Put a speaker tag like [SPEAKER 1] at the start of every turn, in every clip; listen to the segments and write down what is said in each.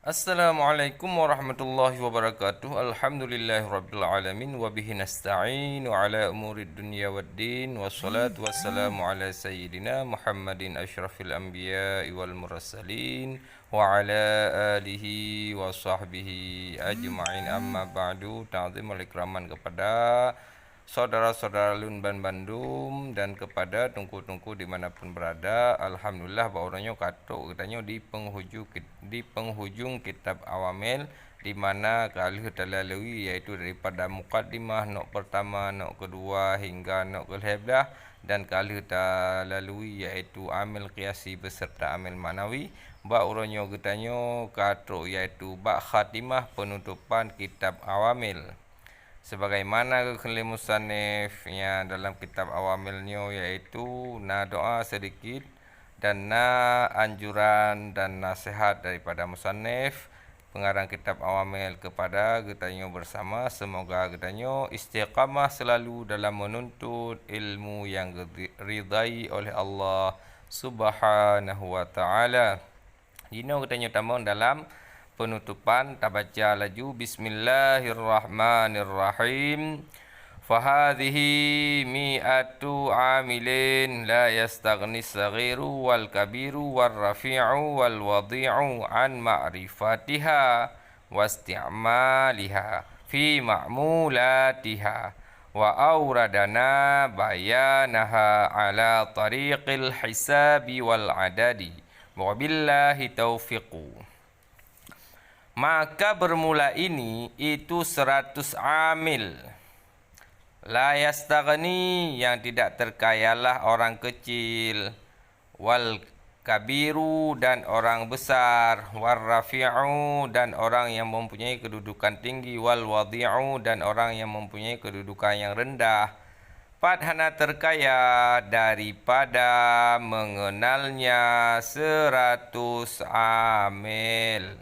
[SPEAKER 1] Assalamualaikum warahmatullahi wabarakatuh. Alhamdulillahirabbil alamin wa bihi nasta'in wa ala umurid dunya waddin wassalatu wassalamu ala sayyidina Muhammadin asyrafil anbiya'i wal mursalin wa ala alihi wa sahbihi ajma'in, amma ba'du. Ta'zimul ikraman kepada saudara-saudara Lunban Bandung dan kepada tungku-tungku dimanapun berada. Alhamdulillah bauranya katuk katanya di penghujung kitab Awamil, di mana kali kita lalui iaitu daripada mukaddimah nok pertama, nok kedua hingga nok ke-11, dan kali kita lalui iaitu amil qiyasi beserta amil manawi. Bauranya katanya katuk iaitu bak khatimah penutupan kitab Awamil. Sebagaimana kekhali musannifnya dalam kitab Awamilnya, yaitu na doa sedikit dan na anjuran dan nasihat daripada musannif pengarang kitab Awamil kepada kitanya bersama. Semoga kitanya istiqamah selalu dalam menuntut ilmu yang ridai oleh Allah Subhanahu wa taala. Dino kitanya tamang dalam penutupan, tabaca laju bismillahirrahmanirrahim. Fahadhihi mi'atu amilin la yastaghni saghiru wal kabiru wal rafi'u wal wadi'u an ma'rifatiha wasti'maliha fi ma'mulatiha wa awradana bayanaha ala tariqil hisabi wal adadi wa billahi taufiqu. Maka bermula ini itu 100 amil. La yastaghni, yang tidak terkayalah orang kecil, wal kabiru, dan orang besar, wal rafi'u, dan orang yang mempunyai kedudukan tinggi, wal wadi'u, dan orang yang mempunyai kedudukan yang rendah. Padhana terkaya daripada mengenalnya 100 amil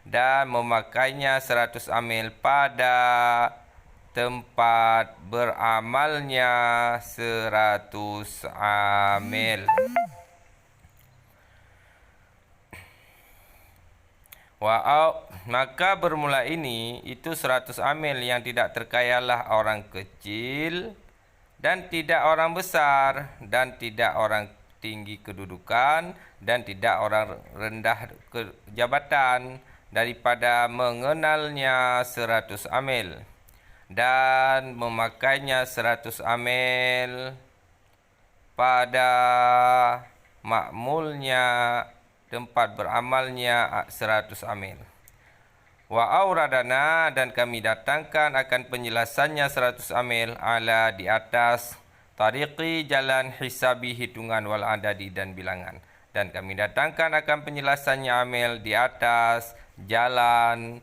[SPEAKER 1] dan memakainya 100 amil pada tempat beramalnya 100 amil. Maka bermula ini itu 100 amil yang tidak terkayalah orang kecil dan tidak orang besar dan tidak orang tinggi kedudukan dan tidak orang rendah jabatan daripada mengenalnya 100 amil dan memakainya 100 amil pada makmulnya tempat beramalnya 100 amil. Wa auradana, dan kami datangkan akan penjelasannya 100 amil ala di atas tariqi jalan hisabi hitungan wal adadi dan bilangan, dan kami datangkan akan penjelasannya amil di atas jalan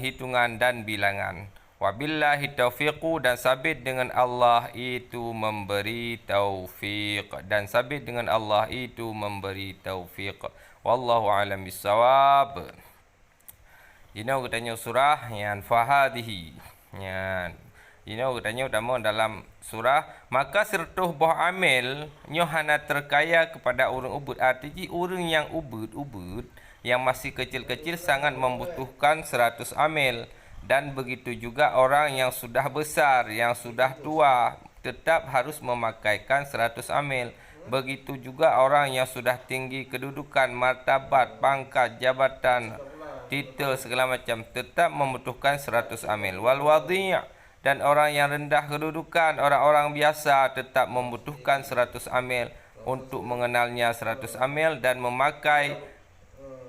[SPEAKER 1] hitungan dan bilangan. Wabillahi taufiqu, dan sabit dengan Allah itu memberi taufik, dan sabit dengan Allah itu memberi taufik. Wallahu a'lam bissawab. Dino katanya surah yang fahadhihi yang dino katanya utama dalam surah. Maka sertuh boh amil nyohana terkaya kepada orang ubud. Artinya orang yang ubud yang masih kecil-kecil sangat membutuhkan 100 amil, dan begitu juga orang yang sudah besar, yang sudah tua tetap harus memakaikan 100 amil. Begitu juga orang yang sudah tinggi kedudukan, martabat, pangkat, jabatan, titel segala macam tetap membutuhkan 100 amil. Wal wadi', dan orang yang rendah kedudukan, orang-orang biasa tetap membutuhkan 100 amil untuk mengenalnya 100 amil dan memakai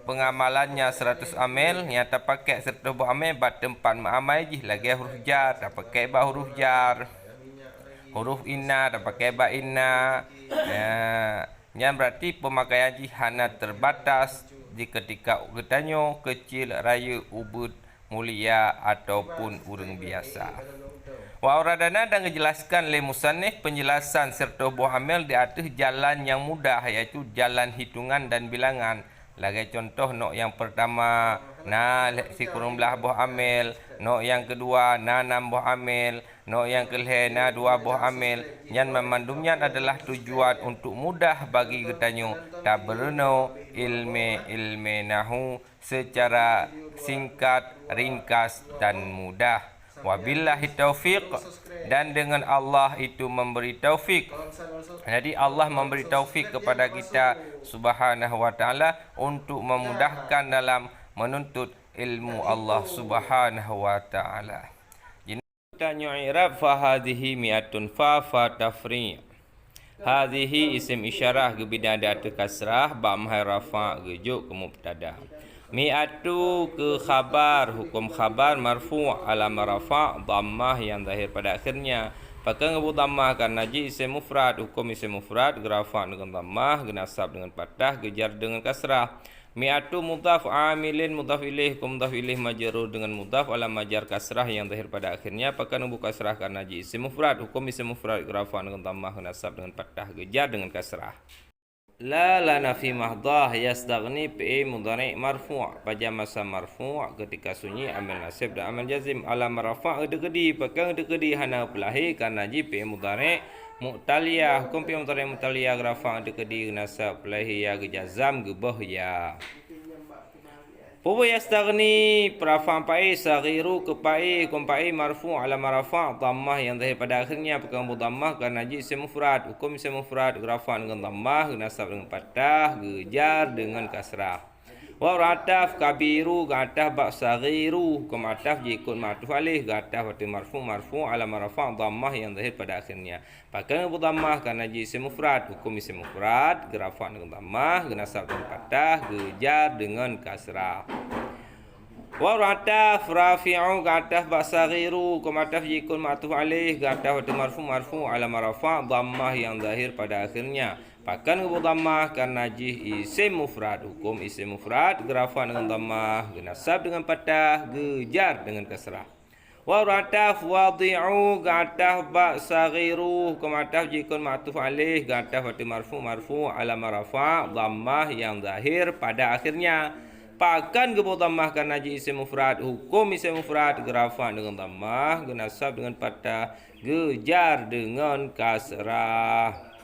[SPEAKER 1] pengamalannya 100 amil. Yang tak pakai 100 amil bat tempat mengamai je lagi huruf jar, tak pakai ba huruf jar. Huruf inna tak pakai ba inna. Yang berarti pemakaian jihana terbatas di ketika ketanyo kecil, raya, ubud, mulia ataupun urang biasa. Wa auradana, dan menjelaskan le musannif penjelasan serta buah amil di atas jalan yang mudah, iaitu jalan hitungan dan bilangan. Lagi contoh nok yang pertama, si kurang belah buah amil Nok yang kedua na 6 buah amil. Nok yang kelih na 2 buah amil. Yang memandumnya adalah tujuan untuk mudah bagi ketanyo taberno ilmu nahu secara singkat, ringkas dan mudah. Wabillahi taufiq, dan dengan Allah itu memberi taufik. Jadi Allah memberi taufik kepada kita Subhanahu wa taala untuk memudahkan dalam menuntut ilmu Allah Subhanahu wa taala. Jadi tanya i'rab fa hadhihi mi'atun fa tafri'. Hadhihi isim isyarah ke bidada te kasrah ba mahal rafa ke juk ke mubtada. Mi'atu ke khabar, hukum khabar marfu' alam rafa' dhammah yang zahir pada akhirnya. Pakai ngebu dhammah kan naji isim mufrad, hukum isim mufrad gerafa dengan dhammah, genasab dengan patah, gejar dengan kasrah. Mi'atu mudhaf amilin mudhaf ilaih, hukum mudhaf ilaih majrur dengan mudhaf alam majar kasrah yang zahir pada akhirnya. Pakai ngebu kasrah kan naji isim mufrad, hukum isim mufrad gerafa dengan dhammah, genasab dengan patah, gejar dengan kasrah. La nafi mahdah yastaghni fi mudhari' marfu' pada masa marfu' ketika sunyi amil nasib dan amil jazim alam rafa' dekedi pakai dekedi hana pelahi karena ji fi mudhari' mu'taliyah hukum fi mudhari' mu'taliyah rafa' dekedi nasab pelahi ya jazam gebah ya. Puwa yastaghni prafa' pai saghiru kepai kumpai marfu' alam rafa' dhammah yang zahir pada akhirnya pegang dhammah karena ji isim mufrad, hukum isim mufrad rafa' dengan dhammah, nasab dengan fathah, gejar dengan kasrah. Wa rataf kabiru gatah ba saghiru hukum ataf jikun ma'tuf alih gatah wa marfu' alam rafa' dhammah yang zahir pada akhirnya. Pakai dhammah karena ji isim mufrad, hukum isim mufrad rafa' dengan dhammah, nasab dengan fathah, gejar dengan kasrah. Wa rataf rafi'u gatah ba saghiru hukum ataf jikun ma'tuf alih gatah wa marfu' alam rafa' dhammah yang zahir pada akhirnya. Pakai dhammah karena ji isim mufrad, hukum isim mufrad gerafa dengan dhammah, genasab dengan fathah, gejar dengan kasrah. Wa rataf wadi'u gatah ba saghiru hukum ataf jikun ma'tuf alih gatah marfu' alam rafa' dhammah yang zahir pada akhirnya. Pakai dhammah karena ji isim mufrad, hukum isim mufrad gerafa dengan dhammah, genasab dengan fathah, gejar dengan kasrah.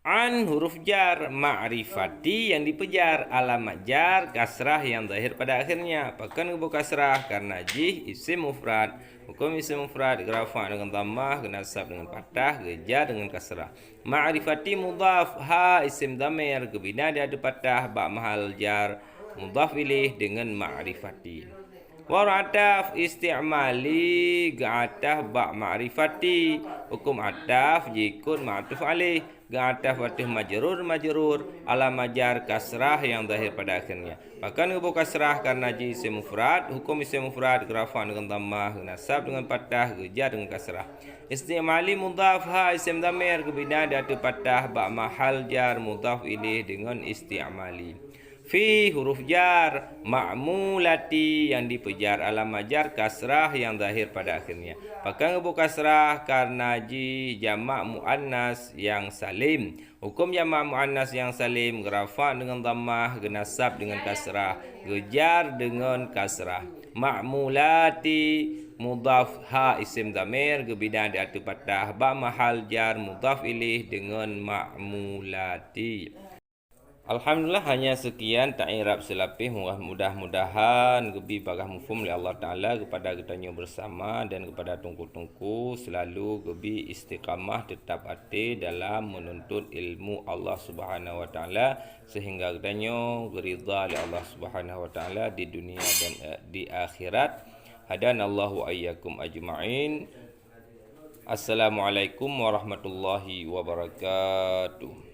[SPEAKER 1] An huruf jar ma'rifati yang dipejar, alamat jar kasrah yang zahir pada akhirnya. Pakai ngebu kasrah karena ji isim mufrad, hukum isim mufrad gerafa dengan dhammah, genasab dengan fathah, gejar dengan kasrah. Ma'rifati mudhaf ha isim dhamir kebina dia ada fathah ba mahal jar mudhaf ilaih dengan ma'rifati. Wa rataf isti'mali gatah ba ma'rifati, hukum ataf jikun ma'tuf alih gatah watih majrur alam majar kasrah yang zahir pada akhirnya. Maka ngebu kasrah karena ji isim mufrad, hukum isim mufrad gerafa dengan dhammah, nasab dengan fathah, gejar dengan kasrah. Isti'mali mudhaf ha isim dhamir kebina dia ada fathah ba mahal jar mudhaf ilaih dengan isti'mali. Fi huruf jar ma'mulati yang dipejar alamat jar kasrah yang zahir pada akhirnya. Pakai ngebu kasrah karena ji jamak muannas yang salim, hukum jamak muannas yang salim gerafa dengan dhammah, genasab dengan kasrah, gejar dengan kasrah. Ma'mulati mudhaf ha isim dhamir kebina di atu fathah ba mahal jar mudhaf ilaih dengan ma'mulati. Alhamdulillah hanya sekian ta'irab selapih. Mudah-mudahan gebi bagah mufhum oleh Allah Ta'ala kepada kita bersama dan kepada tungku-tungku selalu gebi istiqamah tetap hati dalam menuntut ilmu Allah Subhanahu Wa Ta'ala sehingga kita beridha oleh Allah Subhanahu Wa Ta'ala di dunia dan di akhirat. Hadanallahu ayyakum ajma'in. Assalamualaikum warahmatullahi wabarakatuh.